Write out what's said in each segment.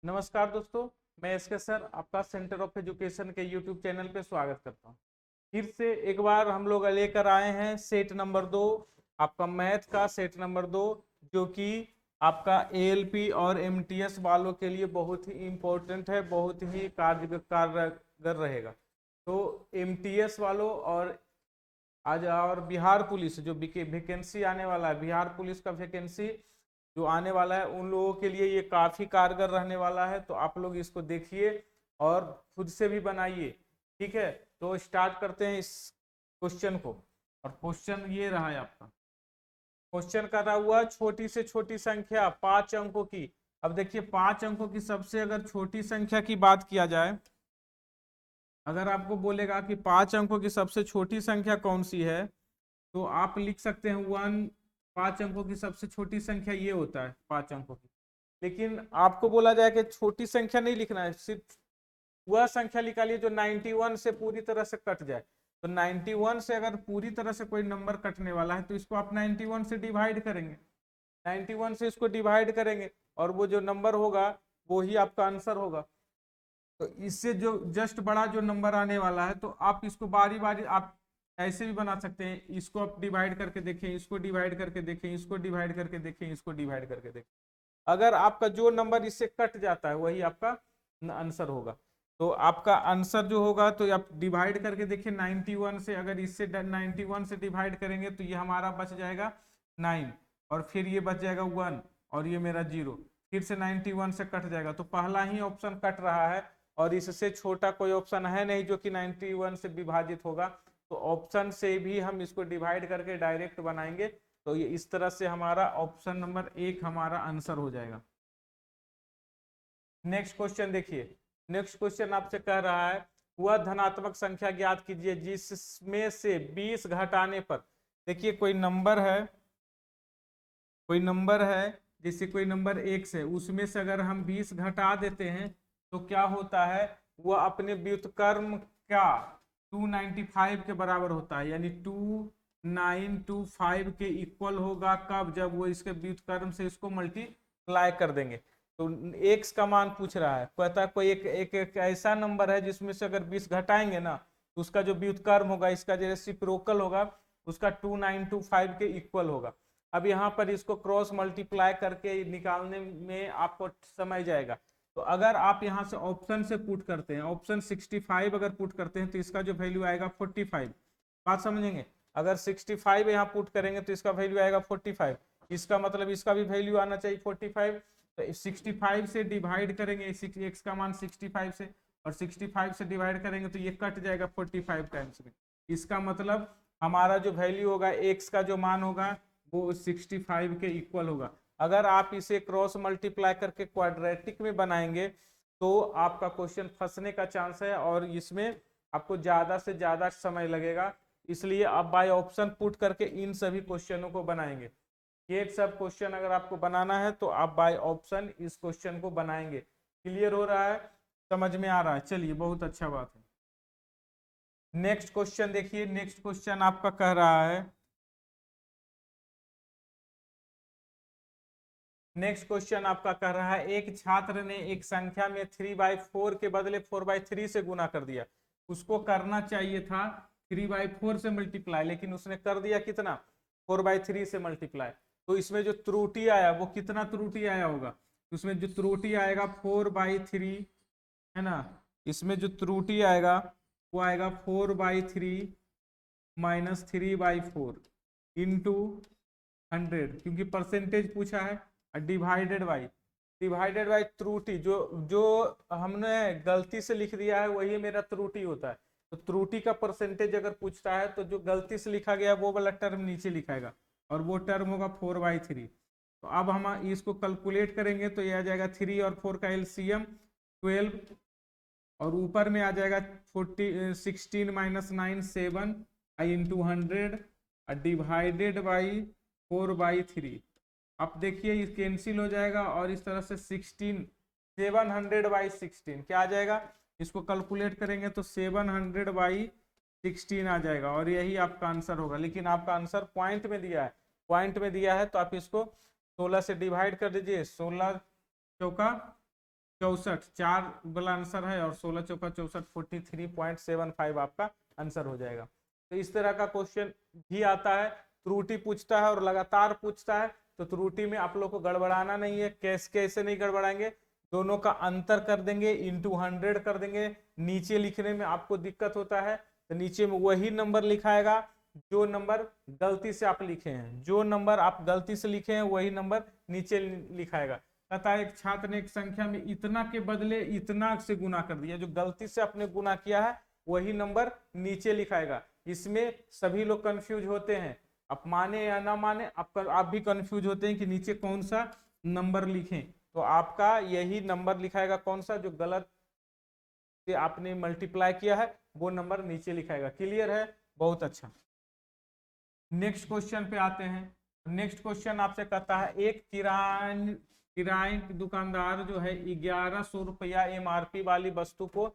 नमस्कार दोस्तों, मैं एसके सर आपका सेंटर ऑफ एजुकेशन के यूट्यूब चैनल पे स्वागत करता हूँ। फिर से एक बार हम लोग लेकर आए हैं सेट नंबर 2, आपका मैथ का सेट नंबर 2, जो कि आपका एएलपी और एमटीएस वालों के लिए बहुत ही इम्पोर्टेंट है, बहुत ही कारगर रहेगा। तो एमटीएस वालों और आज और बिहार पुलिस जो वैकेंसी आने वाला है, बिहार पुलिस का वैकेंसी जो आने वाला है, उन लोगों के लिए ये काफी कारगर रहने वाला है। तो आप लोग इसको देखिए और खुद से भी बनाइए। ठीक है, तो स्टार्ट करते हैं इस क्वेश्चन को। और क्वेश्चन ये रहा है आपका। क्वेश्चन कर रहा हुआ छोटी से छोटी संख्या 5 अंकों की। अब देखिए 5 अंकों की सबसे अगर छोटी संख्या की बात किया जाए, अगर आपको बोलेगा कि 5 अंकों की सबसे छोटी संख्या कौन सी है, तो आप लिख सकते हैं 1। 5 अंकों की सबसे छोटी संख्या ये होता है 5 अंकों की। लेकिन आपको बोला जाए कि छोटी संख्या नहीं लिखना है, सिर्फ वह संख्या निकालिए जो 91 से पूरी तरह से कट जाए। तो 91 से अगर पूरी तरह से कोई नंबर कटने वाला है तो इसको आप 91 से डिवाइड करेंगे, 91 से इसको डिवाइड करेंगे और वो जो नंबर होगा वो ही आपका आंसर होगा। तो इससे जो जस्ट बड़ा जो नंबर आने वाला है, तो आप इसको बारी बारी आप ऐसे भी बना सकते हैं। इसको आप डिवाइड करके देखें, इसको डिवाइड करके देखें, इसको डिवाइड करके देखें, इसको डिवाइड करके देखें। अगर आपका जो नंबर इससे कट जाता है वही आपका आंसर होगा। तो आपका आंसर जो होगा, तो आप डिवाइड करके देखिए 91 से। अगर इससे 91 से डिवाइड करेंगे तो ये हमारा बच जाएगा 9, और फिर ये बच जाएगा 1, और ये मेरा 0। फिर से 91 से कट जाएगा, तो पहला ही ऑप्शन कट रहा है और इससे छोटा कोई ऑप्शन है नहीं जो कि 91 से विभाजित होगा। तो ऑप्शन से भी हम इसको डिवाइड करके डायरेक्ट बनाएंगे। तो ये इस तरह से हमारा ऑप्शन नंबर 1 हमारा आंसर हो जाएगा। नेक्स्ट क्वेश्चन देखिए। नेक्स्ट क्वेश्चन आपसे कह रहा है वह धनात्मक संख्या ज्ञात कीजिए जिसमें से 20 घटाने पर, देखिए कोई नंबर है, कोई नंबर है, जैसे कोई नंबर 1 से, उसमें से अगर हम 20 घटा देते हैं तो क्या होता है, वह अपने व्युत्क्रम का 295 के बराबर होता है। यानी 2925 के इक्वल होगा कब, जब वो इसके व्युत्क्रम से इसको मल्टीप्लाई कर देंगे। तो एक्स का मान पूछ रहा है, कहता है कोई एक ऐसा नंबर है जिसमें से अगर 20 घटाएंगे ना तो उसका जो व्युत्क्रम होगा, इसका जो रेसिप्रोकल होगा, उसका 2925 के इक्वल होगा। अब यहाँ पर इसको क्रॉस मल्टीप्लाई करके निकालने में आपको समय जाएगा। तो अगर आप यहाँ से ऑप्शन से पुट करते हैं, ऑप्शन 65 अगर पुट करते हैं तो इसका जो वैल्यू आएगा 45। बात समझेंगे, अगर 65 यहाँ पुट करेंगे तो इसका वैल्यू आएगा 45। इसका मतलब इसका भी वैल्यू आना चाहिए 45। तो 65 से डिवाइड करेंगे, एक्स का मान 65 से, और 65 से डिवाइड करेंगे तो ये कट जाएगा 45 टाइम्स में। इसका मतलब हमारा जो वैल्यू होगा, एक्स का जो मान होगा वो 65 के इक्वल होगा। अगर आप इसे क्रॉस मल्टीप्लाई करके क्वाड्रेटिक में बनाएंगे तो आपका क्वेश्चन फंसने का चांस है और इसमें आपको ज्यादा से ज्यादा समय लगेगा। इसलिए आप बाय ऑप्शन पुट करके इन सभी क्वेश्चनों को बनाएंगे। ये सब क्वेश्चन अगर आपको बनाना है तो आप बाय ऑप्शन इस क्वेश्चन को बनाएंगे। क्लियर हो रहा है, समझ में आ रहा है? चलिए, बहुत अच्छा बात है। नेक्स्ट क्वेश्चन देखिए। नेक्स्ट क्वेश्चन आपका कह रहा है, नेक्स्ट क्वेश्चन आपका कह रहा है एक छात्र ने एक संख्या में 3/4 के बदले 4/3 से गुना कर दिया। उसको करना चाहिए था 3/4 से मल्टीप्लाई, लेकिन उसने कर दिया कितना, 4/3 से मल्टीप्लाई। तो इसमें जो त्रुटि आया वो कितना त्रुटि आया होगा, उसमें जो त्रुटि आएगा 4/3 है ना। इसमें जो त्रुटि आएगा वो आएगा 4/3 माइनस 3/4 इंटू 100, क्योंकि परसेंटेज पूछा है। डिवाइडेड बाई त्रुटि, जो जो हमने गलती से लिख दिया है वही मेरा त्रुटि होता है। तो त्रुटि का परसेंटेज अगर पूछता है तो जो गलती से लिखा गया वो वाला टर्म नीचे लिखाएगा और वो टर्म होगा 4/3। तो अब हम इसको कैलकुलेट करेंगे तो ये आ जाएगा 3 और 4 का एलसीएम 12, और ऊपर में आ जाएगा 16 minus 9 7 I into 100 divided by 4/3। अब देखिए ये कैंसिल हो जाएगा और इस तरह से 700/16 क्या आ जाएगा, इसको कैलकुलेट करेंगे तो 700/16 आ जाएगा और यही आपका आंसर होगा। लेकिन आपका आंसर पॉइंट में दिया है, पॉइंट में दिया है तो आप इसको 16 से डिवाइड कर दीजिए। 16 चौका 64, 4 वाला आंसर है, और 16 चौका 64, 43.75 आपका आंसर हो जाएगा। तो इस तरह का क्वेश्चन भी आता है, त्रुटि पूछता है और लगातार पूछता है। तो त्रुटि में आप लोग को गड़बड़ाना नहीं है। कैसे नहीं गड़बड़ाएंगे, दोनों का अंतर कर देंगे, इंटू 100 कर देंगे। नीचे लिखने में आपको दिक्कत होता है तो नीचे में वही नंबर लिखाएगा जो नंबर गलती से आप लिखे हैं, जो नंबर आप गलती से लिखे हैं वही नंबर नीचे लिखाएगा। कहता है एक छात्र ने एक संख्या में इतना के बदले इतना से गुना कर दिया, जो गलती से आपने गुना किया है वही नंबर नीचे लिखाएगा। इसमें सभी लोग कंफ्यूज होते हैं, आप माने या ना माने, आप भी कंफ्यूज होते हैं कि नीचे कौन सा नंबर लिखें। तो आपका यही नंबर लिखाएगा, कौन सा, जो गलत से आपने मल्टीप्लाई किया है वो नंबर नीचे लिखाएगा। क्लियर है, बहुत अच्छा। नेक्स्ट क्वेश्चन पे आते हैं। नेक्स्ट क्वेश्चन आपसे कहता है एक किराए दुकानदार जो है 1100 रुपया एमआरपी वाली वस्तु को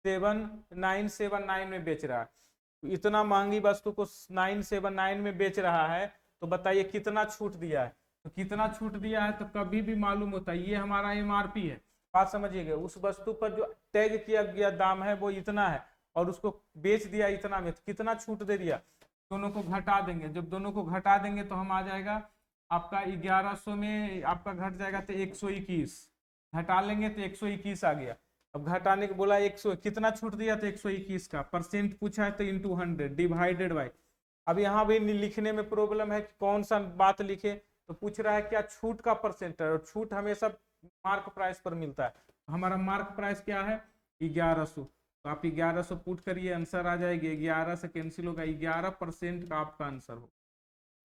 7979 में बेच रहा है। इतना महंगी वस्तु को 979 में बेच रहा है, तो बताइए कितना छूट दिया है। तो कितना छूट दिया है तो कभी भी मालूम होता है, ये हमारा एमआरपी है, बात समझिएगा। उस वस्तु पर जो टैग किया गया दाम है वो इतना है, और उसको बेच दिया इतना में, तो कितना छूट दे दिया। दोनों को घटा देंगे, जब दोनों को घटा देंगे तो हम आ जाएगा आपका 1100 में आपका घट जाएगा तो 121, घटा लेंगे तो 121 आ गया। अब घटाने को बोला 100, कितना छूट दिया तो 121 का परसेंट पूछा है तो इंटू 100 डिवाइडेड बाई। अब यहाँ भी लिखने में प्रॉब्लम है कि कौन सा बात लिखे, तो पूछ रहा है क्या छूट का परसेंट है, और छूट हमेशा मार्क प्राइस पर मिलता है। तो हमारा मार्क प्राइस क्या है 1100, तो आप 1100 पुट करिए, आंसर आ जाएगी 11 से कैंसिल होगा, 11% का आपका आंसर होगा।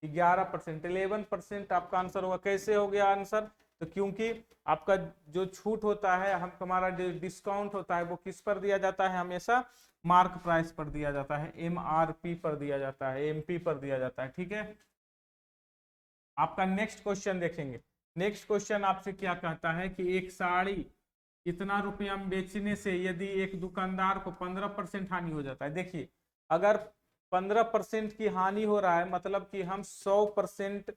11%, 11% आपका आंसर होगा। कैसे हो गया आंसर, तो क्योंकि आपका जो छूट होता है, हम हमारा डिस्काउंट होता है वो किस पर दिया जाता है, हमेशा मार्क प्राइस पर दिया जाता है, एमआरपी पर दिया जाता है, एमपी पर दिया जाता है। ठीक है, आपका नेक्स्ट क्वेश्चन देखेंगे। नेक्स्ट क्वेश्चन आपसे क्या कहता है कि एक साड़ी इतना रुपया में बेचने से यदि एक दुकानदार को 15% हानि हो जाता है। देखिए, अगर 15% की हानि हो रहा है, मतलब कि हम 100%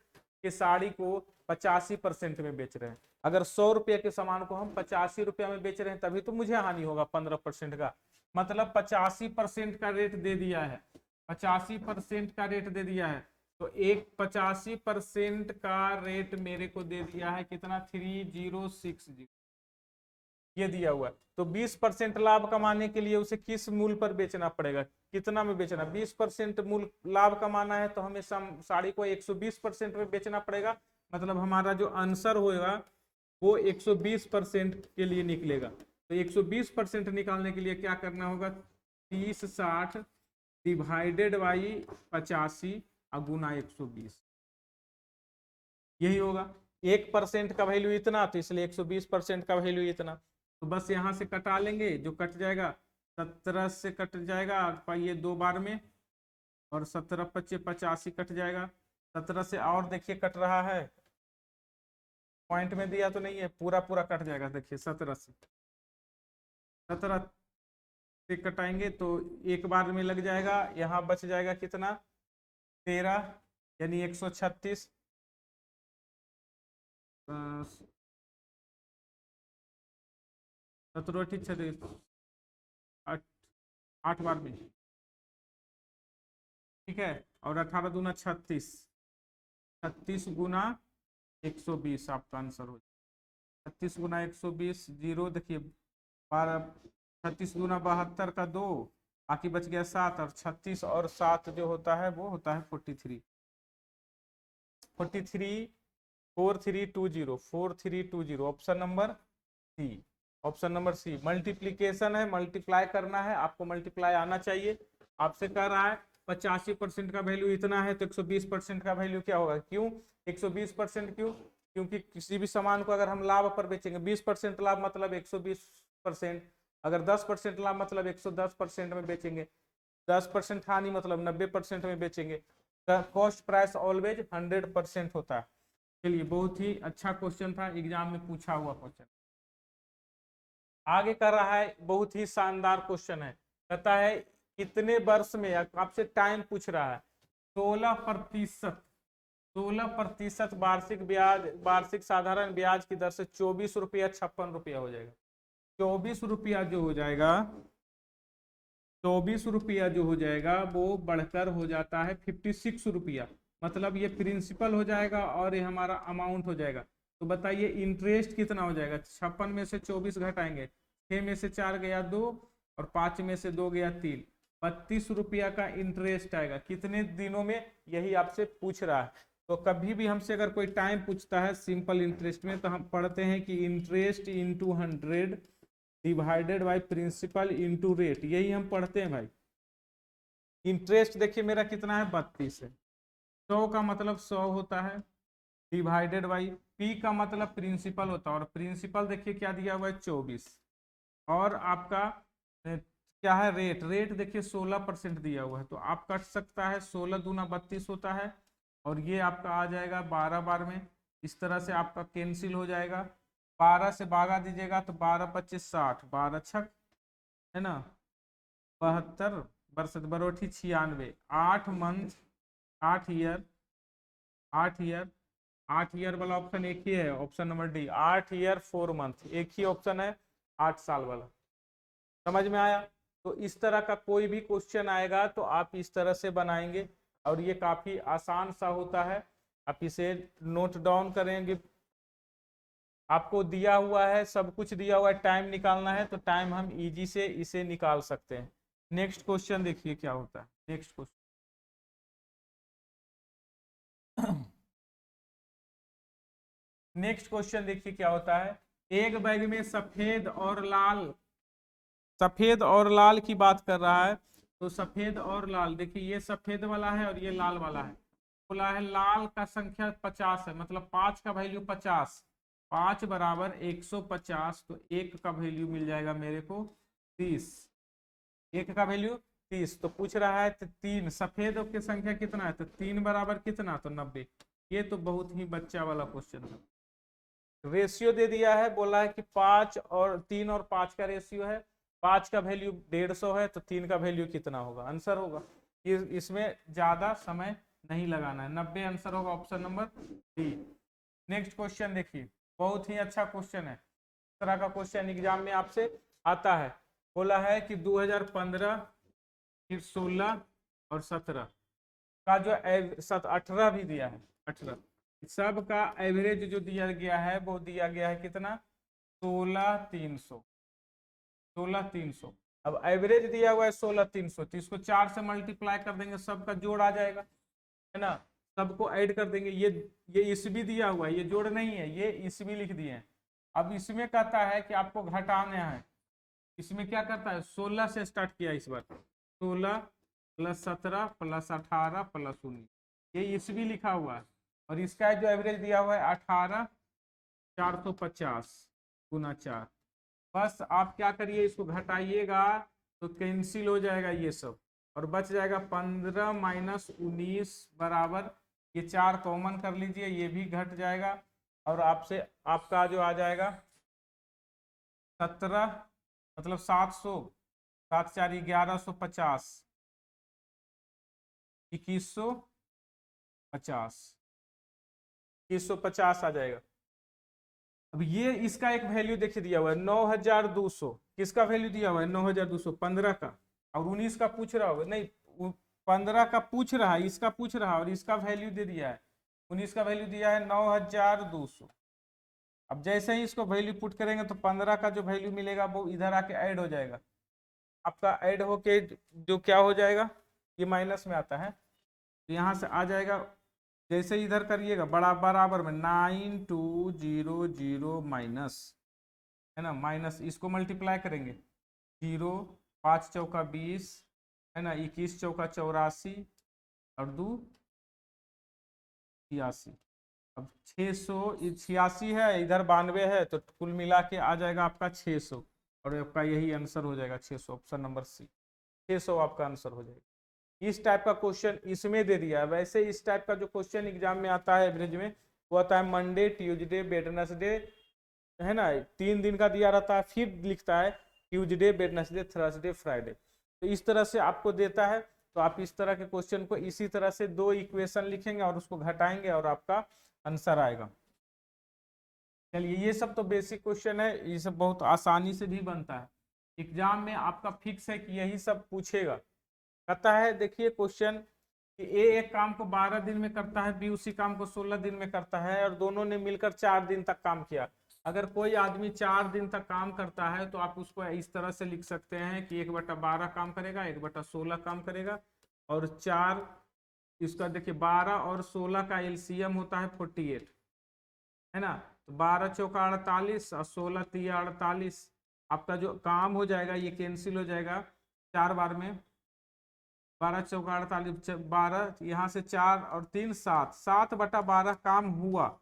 के साड़ी को 85% में बेच रहे हैं। अगर 100 रुपये के सामान को हम 85 रुपया में बेच रहे हैं, तभी तो मुझे हानि होगा 15% का। मतलब 85% का रेट दे दिया है, 85% का रेट दे दिया है, तो एक 85% का रेट मेरे को दे दिया है कितना, 3060 ये दिया हुआ है। तो 20% लाभ कमाने के लिए उसे किस मूल्य पर बेचना पड़ेगा, कितना में बेचना, 20% मूल्य लाभ कमाना है तो हमें साड़ी को 120% में बेचना पड़ेगा। मतलब हमारा जो आंसर होगा वो 120% के लिए निकलेगा। तो 120% निकालने के लिए क्या करना होगा, 3060 डिवाइडेड बाई 85 गुना 120, यही होगा। 1% का वैल्यू इतना, तो इसलिए 120% का वैल्यू इतना। तो बस यहाँ से कटा लेंगे, जो कट जाएगा 17 से कट जाएगा, पाइए 2 बार में, और 17 25 85 कट जाएगा। 17 से और देखिए कट रहा है, पॉइंट में दिया तो नहीं है, पूरा पूरा कट जाएगा। देखिए 17 से कटाएंगे तो एक बार में लग जाएगा, यहाँ बच जाएगा कितना 13, यानी 136, 8 बार में, ठीक है। और 18 दूना 36, 36 गुना 120 आपका आंसर हो जाए। 36 गुना 120 जीरो, देखिए 12, 36 गुना 72 का 2, बाकी बच गया 7, और 36 और 7 जो होता है वो होता है 43, 4320 option number C. Option number C multiplication है, मल्टीप्लाई करना है, आपको मल्टीप्लाई आना चाहिए। आपसे कह रहा है 85% का वैल्यू इतना है, तो 120% का वैल्यू क्या होगा, क्यों 120%, क्यों, क्योंकि किसी भी सामान को अगर हम लाभ पर बेचेंगे, 20% लाभ मतलब 120%, अगर 10% लाभ मतलब 110% में बेचेंगे, 10% हानि मतलब 90% में बेचेंगे। कॉस्ट प्राइस ऑलवेज 100% होता है। चलिए, बहुत ही अच्छा क्वेश्चन था, एग्जाम में पूछा हुआ क्वेश्चन। आगे कर रहा है, बहुत ही शानदार क्वेश्चन है, कहता है कितने वर्ष में, आपसे टाइम पूछ रहा है, 16% वार्षिक ब्याज, वार्षिक साधारण ब्याज की दर से 24 रुपया 56 रुपया हो जाएगा। ₹24 जो हो जाएगा, 24 जो हो जाएगा वो बढ़कर हो जाता है ₹56। मतलब ये प्रिंसिपल हो जाएगा और ये हमारा अमाउंट हो जाएगा। तो बताइए इंटरेस्ट कितना हो जाएगा? 56 में से 24 घटाएंगे, 6 में से 4 गया 2 और 5 में से 2 गया 3, ₹32 का इंटरेस्ट आएगा। कितने दिनों में, यही आपसे पूछ रहा है। तो कभी भी हमसे अगर कोई टाइम पूछता है सिंपल इंटरेस्ट में, तो हम पढ़ते हैं कि interest into 100 divided by principal into rate, यही हम पढ़ते हैं भाई। इंटरेस्ट देखिए मेरा कितना है, 32 है। 100 का मतलब 100 होता है, डिवाइडेड बाई पी का मतलब प्रिंसिपल होता है, और प्रिंसिपल देखिए क्या दिया हुआ है 24, और आपका क्या है रेट, रेट देखिए 16% दिया हुआ है। तो आप कट सकता है, 16 दूना 32 होता है, और ये आपका आ जाएगा 12 बार में। इस तरह से आपका कैंसिल हो जाएगा, 12 से भागा दीजिएगा तो 12 25 60, 12 छक है ना 72, बरसत बरोठी 96, 8 मंथ, 8 ईयर, 8 ईयर, 8 ईयर वाला ऑप्शन एक ही है, option number D, 8 year 4 month, एक ही ऑप्शन है 8 साल वाला। समझ में आया? तो इस तरह का कोई भी क्वेश्चन आएगा तो आप इस तरह से बनाएंगे, और ये काफी आसान सा होता है। आप इसे नोट डाउन करेंगे, आपको दिया हुआ है, सब कुछ दिया हुआ है, टाइम निकालना है तो टाइम हम इजी से इसे निकाल सकते हैं। नेक्स्ट क्वेश्चन देखिए क्या होता है, नेक्स्ट क्वेश्चन। नेक्स्ट क्वेश्चन देखिए क्या होता है। एक बैग में सफेद और लाल की बात कर रहा है। तो सफेद और लाल देखिए, ये सफेद वाला है और ये लाल वाला है। बोला है लाल का संख्या 50 है, मतलब 5 का वैल्यू 50, 5 बराबर 150, तो 1 का वैल्यू मिल जाएगा मेरे को 30, 1 का वैल्यू 30। तो पूछ रहा है तो 3 सफेद की संख्या कितना है, तो 3 बराबर कितना, तो 90। ये तो बहुत ही बच्चा वाला क्वेश्चन था। रेशियो दे दिया है, बोला है कि 5 और 3 और 5 का रेशियो है, 5 का वैल्यू 150 है, तो 3 का वैल्यू कितना होगा, आंसर होगा। इसमें ज्यादा समय नहीं लगाना है, 90 आंसर होगा, option number D. Next question देखिए, बहुत ही अच्छा क्वेश्चन है, इस तरह का क्वेश्चन एग्जाम में आपसे आता है। बोला है कि 2015, फिर 16 और 17 का जो 18 भी दिया है, 18 सब का एवरेज जो दिया गया है वो दिया गया है कितना, 16,300, 16,300। अब एवरेज दिया हुआ है 16,300, तो इसको 4 से मल्टीप्लाई कर देंगे, सबका जोड़ आ जाएगा, है ना। सबको ऐड कर देंगे, ये ईस्वी दिया हुआ है, ये जोड़ नहीं है, ये ईस्वी लिख दिए हैं। अब इसमें कहता है कि आपको घटाना है, इसमें क्या करता है, 16 से स्टार्ट किया इस बार, 16 प्लस 17 प्लस 18 प्लस 19, ये ईस्वी लिखा हुआ है। और इसका जो एवरेज दिया हुआ है 18,450 गुना 4। बस आप क्या करिए, इसको घटाइएगा तो कैंसिल हो जाएगा ये सब, और बच जाएगा 15 माइनस 19 बराबर, ये 4 कॉमन कर लीजिए, ये भी घट जाएगा, और आपसे आपका जो आ जाएगा 17, मतलब 700, 7 4 1150, 2150, 2150 आ जाएगा। अब ये इसका एक वैल्यू देखिए दिया हुआ है 9,200, किसका वैल्यू दिया हुआ है 9,200, 15 का, और 19 का पूछ रहा होगा, नहीं 15 का पूछ रहा है, इसका पूछ रहा है, और इसका वैल्यू दे दिया है 19 का वैल्यू दिया है 9,200। अब जैसे ही इसको वैल्यू पुट करेंगे तो 15 का जो वैल्यू मिलेगा वो इधर आके ऐड हो जाएगा, आपका ऐड होके जो क्या हो जाएगा, ये माइनस में आता है, तो यहाँ से आ जाएगा, जैसे इधर करिएगा बड़ा बराबर में 9200 माइनस, है ना, माइनस इसको मल्टीप्लाई करेंगे, 0 5 चौका 20, है ना, 21 चौका 84, और 2 86। अब 686 है, इधर 92 है, तो कुल मिला के आ जाएगा आपका 600, और आपका यही आंसर हो जाएगा 600, ऑप्शन नंबर सी, 600 आपका आंसर हो जाएगा। इस टाइप का क्वेश्चन इसमें दे दिया है। वैसे इस टाइप का जो क्वेश्चन एग्जाम में आता है एवरेज में, वो आता है मंडे ट्यूसडे वेडनेसडे, है ना, 3 दिन का दिया रहता है, फिर लिखता है ट्यूसडे वेडनेसडे थर्सडे फ्राइडे, तो इस तरह से आपको देता है। तो आप इस तरह के क्वेश्चन को इसी तरह से 2 इक्वेशन लिखेंगे और उसको घटाएंगे और आपका आंसर आएगा। चलिए, ये सब तो बेसिक क्वेश्चन है, ये सब बहुत आसानी से भी बनता है। एग्जाम में आपका फिक्स है कि यही सब पूछेगा। कहता है देखिए क्वेश्चन कि ए एक काम को 12 दिन में करता है, बी उसी काम को 16 दिन में करता है, और दोनों ने मिलकर 4 दिन तक काम किया। अगर कोई आदमी 4 दिन तक काम करता है तो आप उसको इस तरह से लिख सकते हैं कि 1/12 काम करेगा, 1/16 काम करेगा, और 4, इसका देखिए 12 और 16 का एलसीएम होता है 48, है ना। तो 12 चौका 48 और 16 तिया 48, आपका जो काम हो जाएगा ये कैंसिल हो जाएगा 4 बार में। 12 चौका 48, 12, यहाँ से 4 और 3 7, 7/12 काम हुआ,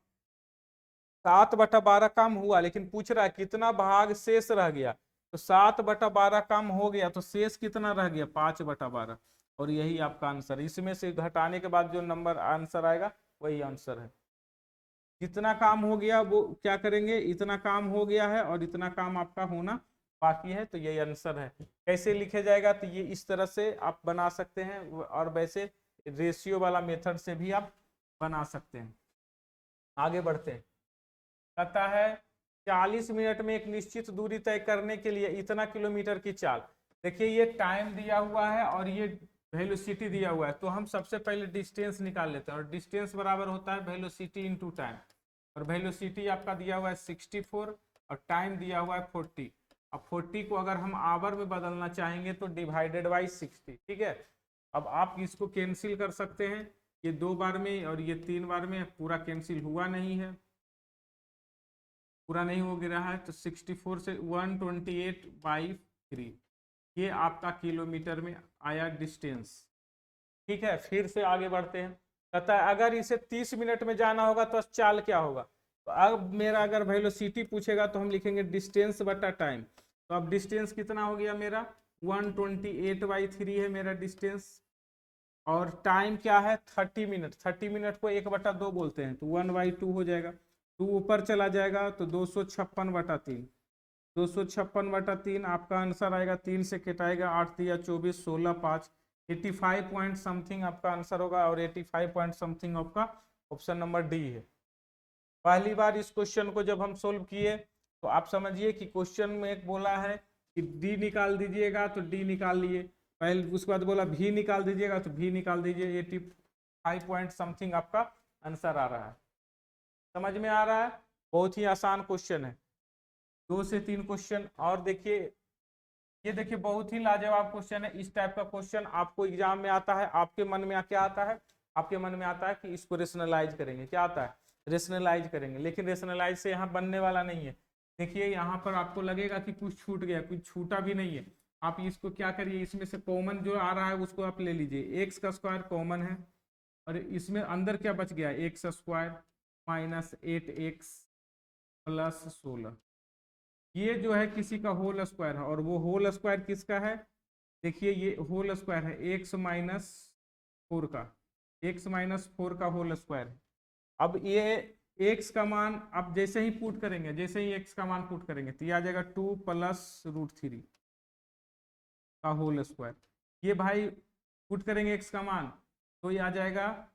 7/12 काम हुआ, लेकिन पूछ रहा है कितना भाग शेष रह गया। तो 7/12 काम हो गया, तो शेष कितना रह गया, 5/12, और यही आपका आंसर। इसमें से घटाने के बाद जो नंबर आंसर आएगा वही आंसर है। जितना काम हो गया वो क्या करेंगे, इतना काम हो गया है और इतना काम आपका होना बाकी है, तो यही आंसर है। कैसे लिखे जाएगा, तो ये इस तरह से आप बना सकते हैं, और वैसे रेशियो वाला मेथड से भी आप बना सकते हैं। आगे बढ़ते हैं। कहता है 40 मिनट में एक निश्चित दूरी तय करने के लिए इतना किलोमीटर की चाल। देखिए ये टाइम दिया हुआ है और ये वेलोसिटी दिया हुआ है, तो हम सबसे पहले डिस्टेंस निकाल लेते हैं, और डिस्टेंस बराबर होता है वेलोसिटी इंटू टाइम, और वेलोसिटी आपका दिया हुआ है 64 और टाइम दिया हुआ है 40। अब 40 को अगर हम आवर में बदलना चाहेंगे तो डिवाइडेड बाई 60, ठीक है। अब आप इसको कैंसिल कर सकते हैं, ये 2 बार में और ये 3 बार में, पूरा कैंसिल हुआ नहीं है, पूरा नहीं हो गिरा है, तो 64 से 128/3, ये आपका किलोमीटर में आया डिस्टेंस, ठीक है। फिर से आगे बढ़ते हैं। कहता है अगर इसे 30 मिनट में जाना होगा तो चाल क्या होगा। तो अब मेरा अगर वेलोसिटी पूछेगा तो हम लिखेंगे डिस्टेंस बटा टाइम। तो अब डिस्टेंस कितना हो गया मेरा, 128/3 है मेरा डिस्टेंस, और टाइम क्या है 30 मिनट। 30 मिनट को 1/2 बोलते हैं, तो 1/2 हो जाएगा। 2 ऊपर चला जाएगा तो 256/3, 256/3 आपका आंसर आएगा। 3 से कटाएगा, 8 दिया 24, 16 5, 85 पॉइंट समथिंग आपका आंसर होगा, और 85 पॉइंट समथिंग आपका ऑप्शन नंबर डी है। पहली बार इस क्वेश्चन को जब हम सोल्व किए तो आप समझिए कि क्वेश्चन में एक बोला है कि डी निकाल दीजिएगा, तो डी निकाल लिए पहले, उसके बाद बोला भी निकाल दीजिएगा, तो भी निकाल दीजिए। 85 पॉइंट समथिंग आपका आंसर आ रहा है। समझ में आ रहा है, बहुत ही आसान क्वेश्चन है। 2 से 3 क्वेश्चन और देखिए, ये देखिए बहुत ही लाजवाब क्वेश्चन है। इस टाइप का क्वेश्चन आपको एग्जाम में आता है, आपके मन में क्या आता है, आपके मन में आता है कि इसको रेशनलाइज करेंगे, क्या आता है, रेशनलाइज करेंगे, लेकिन रेशनलाइज से यहाँ बनने वाला नहीं है। देखिए यहाँ पर आपको लगेगा कि कुछ छूट गया, कुछ छूटा भी नहीं है। आप इसको क्या करिए, इसमें से कॉमन जो आ रहा है उसको आप ले लीजिए। एक्स का स्क्वायर कॉमन है, और इसमें अंदर क्या बच गया, x square minus 8x plus 16, ये जो है किसी का होल स्क्वायर है, और वो होल स्क्वायर किसका है, देखिए ये होल स्क्वायर है x-4 का, x-4 का होल स्क्वायर है। अब ये x का मान आप जैसे ही पुट करेंगे, जैसे ही x का मान पुट करेंगे तो ये आ जाएगा 2 + √3 का होल स्क्वायर। ये भाई पुट करेंगे x का मान तो ये आ जाएगा,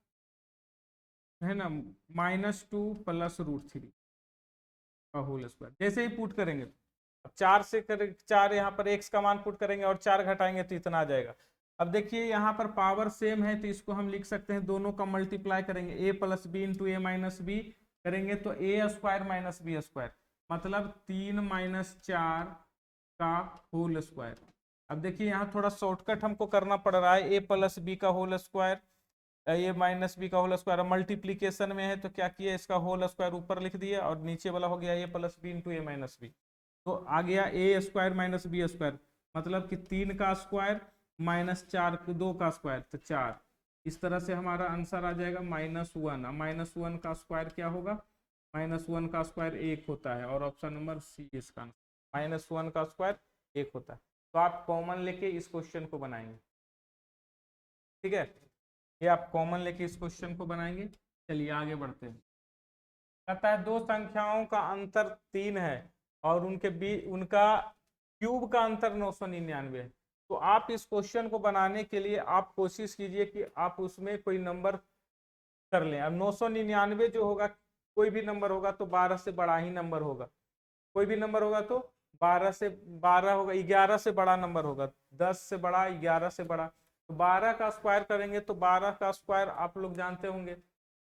है ना, -2 + √3 का होल स्क्वायर। जैसे ही पुट करेंगे, अब 4 से कर 4 यहाँ पर x का मान पुट करेंगे और 4 घटाएंगे तो इतना आ जाएगा। अब देखिए यहाँ पर पावर सेम है, तो इसको हम लिख सकते हैं, दोनों का मल्टीप्लाई करेंगे, a + b × a - b करेंगे तो a² - b², मतलब 3 - 4 का होल स्क्वायर। अब देखिए यहाँ थोड़ा शॉर्टकट हमको करना पड़ रहा है, a + b का होल स्क्वायर, a - b का होल स्क्वायर, मल्टीप्लीकेशन में है तो क्या किया, इसका होल स्क्वायर ऊपर लिख दिया, और नीचे वाला हो गया a + b × a - b, तो आ गया a² - b², मतलब कि 3 का स्क्वायर माइनस 4 2 का स्क्वायर, तो 4। इस तरह से हमारा आंसर आ जाएगा -1। -1 का स्क्वायर क्या होगा, -1 का स्क्वायर 1 होता है, और ऑप्शन नंबर सी इसका आंसर, -1 का स्क्वायर 1 होता है। तो आप कॉमन लेके इस क्वेश्चन को बनाएंगे, ठीक है, ये आप कॉमन लेके इस क्वेश्चन को बनाएंगे। चलिए आगे बढ़ते हैं। कहता है दो संख्याओं का अंतर 3 है और उनका क्यूब का अंतर 999 है। तो आप इस क्वेश्चन को बनाने के लिए आप कोशिश कीजिए कि आप उसमें कोई नंबर कर लें। अब 999 जो होगा कोई भी नंबर होगा तो 12 से बड़ा ही नंबर होगा, कोई भी नंबर होगा तो 12 होगा, 11 से बड़ा नंबर होगा, 10 से बड़ा, 11 से बड़ा। तो 12 का स्क्वायर करेंगे तो 12 का स्क्वायर आप लोग जानते होंगे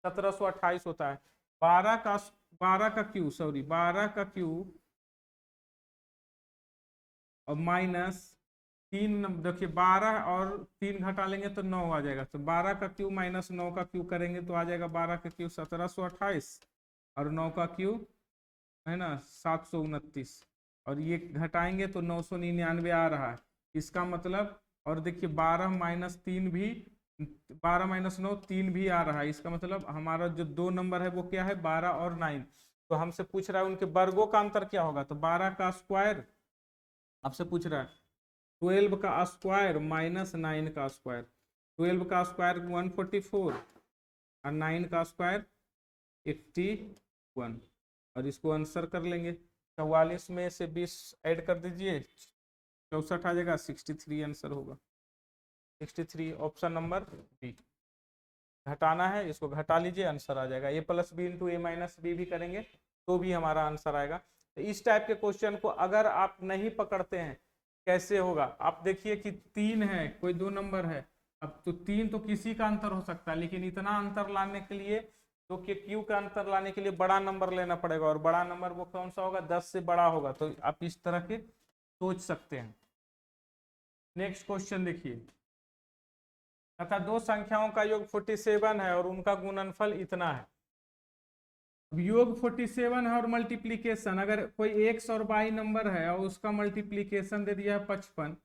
1728 होता है। 12 का क्यू, सॉरी 12 का क्यू और माइनस 3, देखिए 12 और 3 घटा लेंगे तो 9 आ जाएगा। तो 12 का क्यू माइनस 9 का क्यू करेंगे तो आ जाएगा 12 का क्यू 1728 और 9 का क्यू है ना 729, और ये घटाएंगे तो 999 आ रहा है। इसका मतलब, और देखिए 12 माइनस 3 भी, 12 माइनस 9 3 भी आ रहा है। इसका मतलब हमारा जो दो नंबर है वो क्या है, 12 और 9। तो हमसे पूछ रहा है उनके वर्गों का अंतर क्या होगा, तो 12 का स्क्वायर आपसे पूछ रहा है, 12 का स्क्वायर माइनस 9 का स्क्वायर, 12 का स्क्वायर 144 और 9 का स्क्वायर 81, और इसको आंसर कर लेंगे। 44 में से 20 ऐड कर दीजिए, 64 आ जाएगा, 63 आंसर होगा। 63 ऑप्शन नंबर बी। घटाना है, इसको घटा लीजिए, आंसर आ जाएगा। ए प्लस बी इंटू ए माइनस बी भी करेंगे तो भी हमारा आंसर आएगा। तो इस टाइप के क्वेश्चन को अगर आप नहीं पकड़ते हैं कैसे होगा, आप देखिए कि 3 है, कोई दो नंबर है, अब तो 3 तो किसी का अंतर हो सकता है, लेकिन इतना अंतर लाने के लिए तो कि क्यू का अंतर लाने के लिए बड़ा नंबर लेना पड़ेगा, और बड़ा नंबर वो कौन सा होगा, 10 से बड़ा होगा। तो आप इस तरह के सोच सकते हैं। नेक्स्ट क्वेश्चन देखिए, तथा दो संख्याओं का योग 47 है और उनका गुणनफल इतना है। अब योग 47 है और मल्टीप्लीकेशन, अगर कोई एक्स और वाई नंबर है और उसका मल्टीप्लीकेशन दे दिया है 55,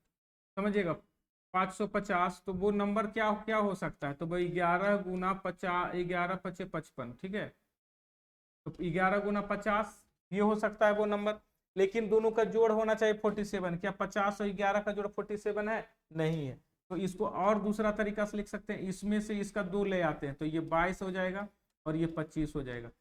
समझिएगा 550, तो वो नंबर क्या क्या हो सकता है, तो भाई 11 गुना 50, 11 पचे 55, ठीक है, तो 11 गुना 50 ये हो सकता है वो नंबर। लेकिन दोनों का जोड़ होना चाहिए 47, क्या 50 और 11 का जोड़ 47 है, नहीं है। तो इसको और दूसरा तरीका से लिख सकते हैं, इसमें से इसका 2 ले आते हैं तो ये 22 हो जाएगा और ये 25 हो जाएगा।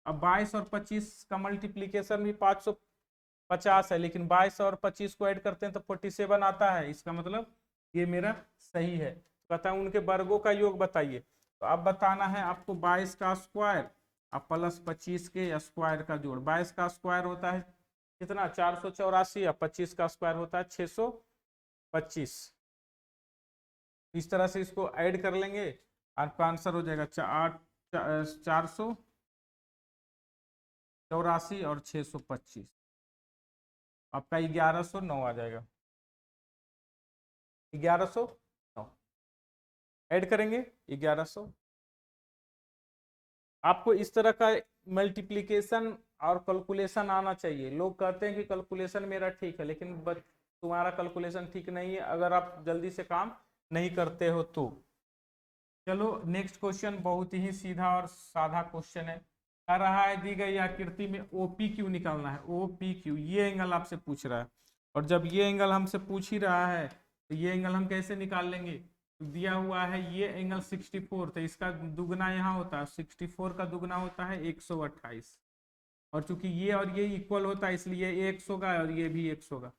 अब 22 और 25 का मल्टीप्लीकेशन भी 550 है, लेकिन 22 और 25 को ऐड करते हैं तो 47 आता है। इसका मतलब ये मेरा सही है। कहता है उनके वर्गों का योग बताइए, तो अब बताना है आपको 22 का स्क्वायर अब प्लस 25 के स्क्वायर का जोड़। 22 का स्क्वायर होता है कितना, 484, या 25 का स्क्वायर होता है 625। इस तरह से इसको ऐड कर लेंगे, आपका आंसर हो जाएगा 484 और 625, आपका 1109 आ जाएगा। 1109 ऐड करेंगे 1100। आपको इस तरह का मल्टीप्लिकेशन और कैलकुलेशन आना चाहिए। लोग कहते हैं कि कैलकुलेशन मेरा ठीक है, लेकिन तुम्हारा कैलकुलेशन ठीक नहीं है अगर आप जल्दी से काम नहीं करते हो तो। चलो नेक्स्ट क्वेश्चन बहुत ही सीधा और साधा क्वेश्चन है। कह रहा है दी गई आकृति में ओपी क्यू निकालना है। ओपी क्यू ये एंगल आपसे पूछ रहा है, और जब ये एंगल हमसे पूछ ही रहा है तो ये एंगल हम कैसे निकाल लेंगे, दिया हुआ है ये एंगल 64, तो इसका दुगना यहाँ होता है, 64 का दुगना होता है 128, और चूंकि ये और ये इक्वल होता है इसलिए ये x होगा और ये भी x होगा।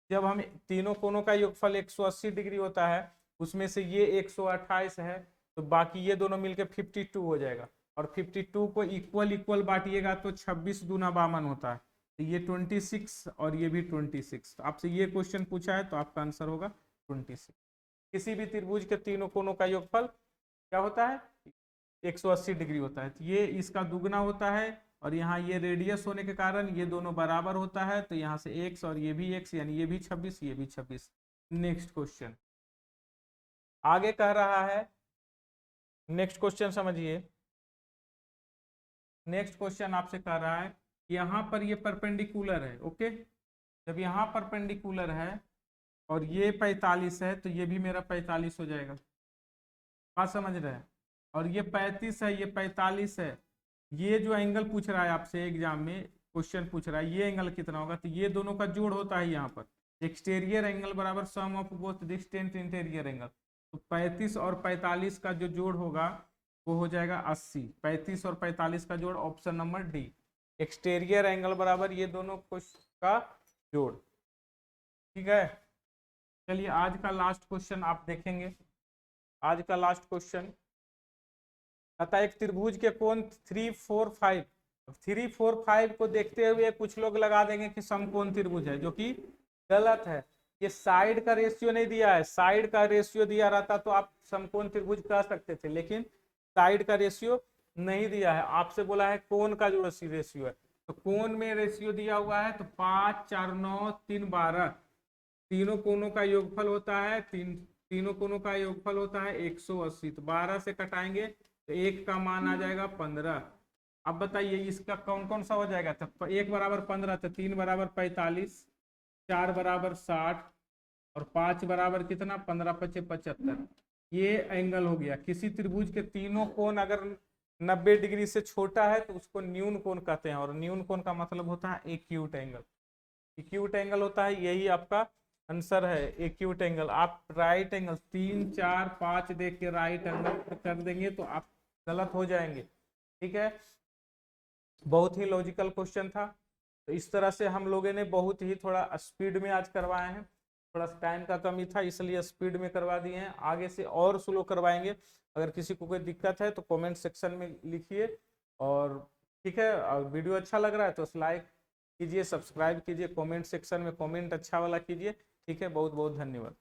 जब हम तीनों कोनों का योगफल 180 डिग्री होता है, उसमें से ये 128 है तो बाकी ये दोनों मिलकर 52 हो जाएगा, और 52 को इक्वल इक्वल बांटिएगा तो 26 दूना 52 होता है, तो ये 26 और ये भी 26। तो आपसे ये क्वेश्चन पूछा है तो आपका आंसर होगा 26। किसी भी त्रिभुज के तीनों कोनों का योगफल क्या होता है, 180 डिग्री होता है, तो ये इसका दुगना होता है, और यहाँ ये रेडियस होने के कारण ये दोनों बराबर होता है, तो यहाँ से x और ये भी x, यानी ये भी 26 ये भी 26। नेक्स्ट क्वेश्चन आगे कह रहा है, नेक्स्ट क्वेश्चन समझिए। नेक्स्ट क्वेश्चन आपसे कह रहा है यहाँ पर ये परपेंडिकुलर है, ओके, जब यहाँ परपेंडिकुलर है और ये 45 है तो ये भी मेरा 45 हो जाएगा, बात समझ रहे हैं, और ये 35 है ये 45 है। ये जो एंगल पूछ रहा है आपसे एग्जाम में क्वेश्चन पूछ रहा है ये एंगल कितना होगा, तो ये दोनों का जोड़ होता है यहाँ पर, एक्सटीरियर एंगल बराबर sum of both distant interior angle. तो 35 और 45 का जो जोड़ होगा वो हो जाएगा 80। 35 और 45 का जोड़ option number D, exterior angle बराबर ये दोनों का जोड़। ठीक है, चलिए आज का लास्ट क्वेश्चन आप देखेंगे। आज का लास्ट क्वेश्चन अतः एक त्रिभुज के कोण 3, 4, 5 3 4 5 को देखते हुए कुछ लोग लगा देंगे कि समकोण त्रिभुज है, जो कि गलत है। ये साइड का रेशियो नहीं दिया है, साइड का रेशियो दिया रहता तो आप समकोण त्रिभुज कह सकते थे, लेकिन साइड का रेशियो नहीं दिया है। आपसे बोला है कोण का जो रेशियो है, तो कोण में रेशियो दिया हुआ है, तो 5 4 9 3 12, तीनों कोणों का योगफल होता है, तीनों कोणों का योगफल होता है 180। तो 12 से कटाएंगे तो एक का मान आ जाएगा 15। अब बताइए इसका कौन कौन सा हो जाएगा, तो 1 बराबर 15, तो 3 बराबर 45, 4 बराबर 60 और 5 बराबर कितना, 15 5 75। ये एंगल हो गया। किसी त्रिभुज के तीनों कोण अगर 90 डिग्री से छोटा है तो उसको न्यून कोण कहते हैं, और न्यून कोण का मतलब होता है एक्यूट एंगल। एक्यूट एंगल होता है, यही आपका आंसर है, एक्यूट एंगल। आप राइट एंगल 3 4 5 देख के राइट एंगल कर देंगे तो आप गलत हो जाएंगे। ठीक है, बहुत ही लॉजिकल क्वेश्चन था। तो इस तरह से हम लोगों ने बहुत ही थोड़ा स्पीड में आज करवाए हैं, थोड़ा टाइम का कमी था इसलिए स्पीड में करवा दिए हैं। आगे से और स्लो करवाएंगे। अगर किसी को कोई दिक्कत है तो कमेंट सेक्शन में लिखिए। और ठीक है, और वीडियो अच्छा लग रहा है तो लाइक कीजिए, सब्सक्राइब कीजिए, कमेंट सेक्शन में कमेंट अच्छा वाला कीजिए। ठीक है, बहुत बहुत धन्यवाद।